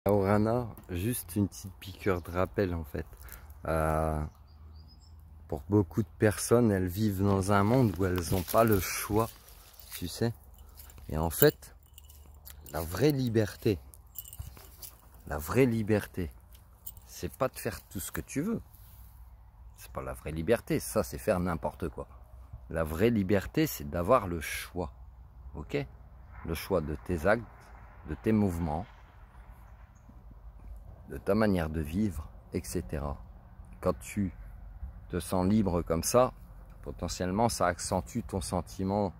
Orana, juste une petite piqûre de rappel en fait. Pour beaucoup de personnes, elles vivent dans un monde où elles n'ont pas le choix, tu sais. Et en fait, la vraie liberté, c'est pas de faire tout ce que tu veux. C'est pas la vraie liberté, ça c'est faire n'importe quoi. La vraie liberté, c'est d'avoir le choix, ok? Le choix de tes actes, de tes mouvements, de ta manière de vivre, etc. Quand tu te sens libre comme ça, potentiellement ça accentue ton sentiment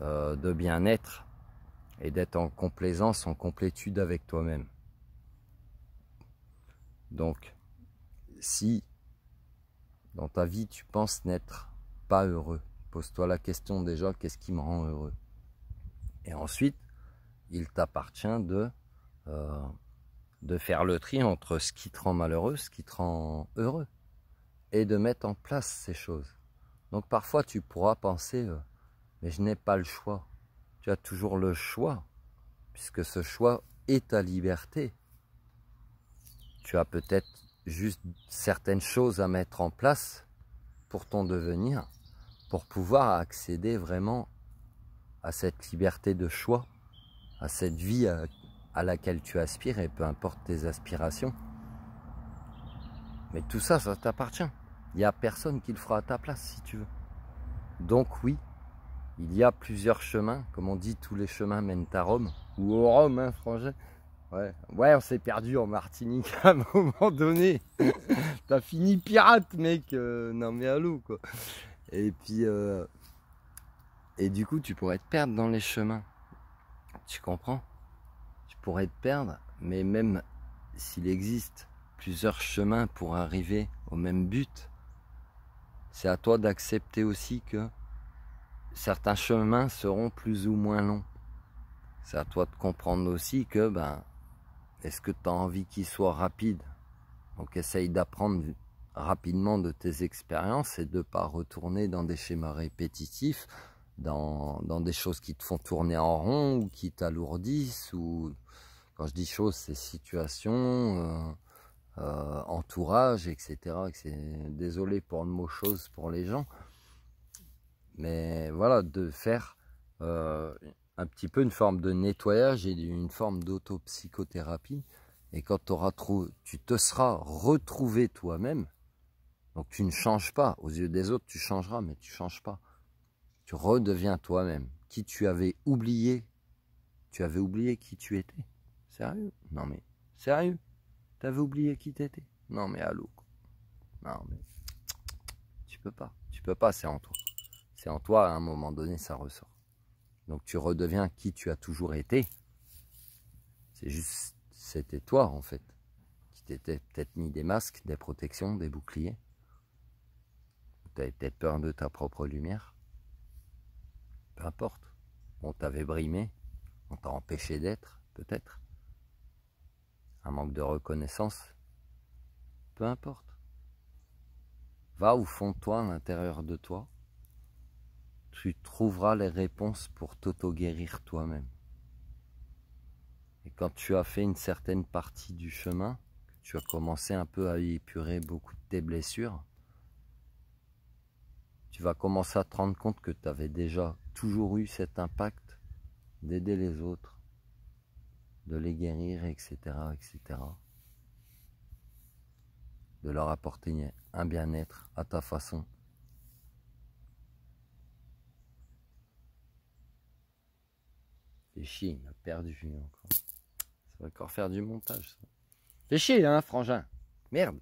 de bien-être et d'être en complaisance, en complétude avec toi-même. Donc, si dans ta vie tu penses n'être pas heureux, pose-toi la question déjà, qu'est-ce qui me rend heureux? Et ensuite, il t'appartient de faire le tri entre ce qui te rend malheureux, ce qui te rend heureux, et de mettre en place ces choses. Donc parfois tu pourras penser, mais je n'ai pas le choix. Tu as toujours le choix, puisque ce choix est ta liberté. Tu as peut-être juste certaines choses à mettre en place pour ton devenir, pour pouvoir accéder vraiment à cette liberté de choix, à cette vie à laquelle tu aspires, et peu importe tes aspirations. Mais tout ça, ça t'appartient. Il n'y a personne qui le fera à ta place si tu veux. Donc oui, il y a plusieurs chemins, comme on dit, tous les chemins mènent à Rome, ou au Rome, hein, frangin. Ouais, on s'est perdu en Martinique à un moment donné. T'as fini pirate, mec. Non mais allô, quoi. Et puis, et du coup, tu pourrais te perdre dans les chemins. Tu comprends? Tu pourrais te perdre, mais même s'il existe plusieurs chemins pour arriver au même but, c'est à toi d'accepter aussi que certains chemins seront plus ou moins longs. C'est à toi de comprendre aussi que, est-ce que tu as envie qu'il soit rapide? Donc essaye d'apprendre rapidement de tes expériences et de ne pas retourner dans des schémas répétitifs, dans des choses qui te font tourner en rond ou qui t'alourdissent. Ou quand je dis choses, c'est situations, entourage, etc. Désolé pour le mot chose pour les gens. Mais voilà, de faire un petit peu une forme de nettoyage et une forme d'autopsychothérapie. Et quand tu te seras retrouvé toi-même, donc tu ne changes pas. Aux yeux des autres, tu changeras, mais tu ne changes pas. Tu redeviens toi-même. Qui tu avais oublié qui tu étais. Sérieux? Non mais, sérieux? T'avais oublié qui t'étais? Non mais allô. Non mais, tu peux pas, c'est en toi. C'est en toi, à un moment donné, ça ressort. Donc tu redeviens qui tu as toujours été. C'est juste, c'était toi en fait, qui t'étais peut-être mis des masques, des protections, des boucliers. Tu avais peut-être peur de ta propre lumière. Peu importe. On t'avait brimé, on t'a empêché d'être, peut-être. Un manque de reconnaissance. Peu importe. Va au fond de toi, à l'intérieur de toi. Tu trouveras les réponses pour t'auto-guérir toi-même. Et quand tu as fait une certaine partie du chemin, tu as commencé un peu à épurer beaucoup de tes blessures, tu vas commencer à te rendre compte que tu avais déjà toujours eu cet impact d'aider les autres, de les guérir, etc., etc. De leur apporter un bien-être à ta façon. Fais chier, il m'a perdu encore. Ça va encore faire du montage, ça. Fais chier, hein, frangin. Merde.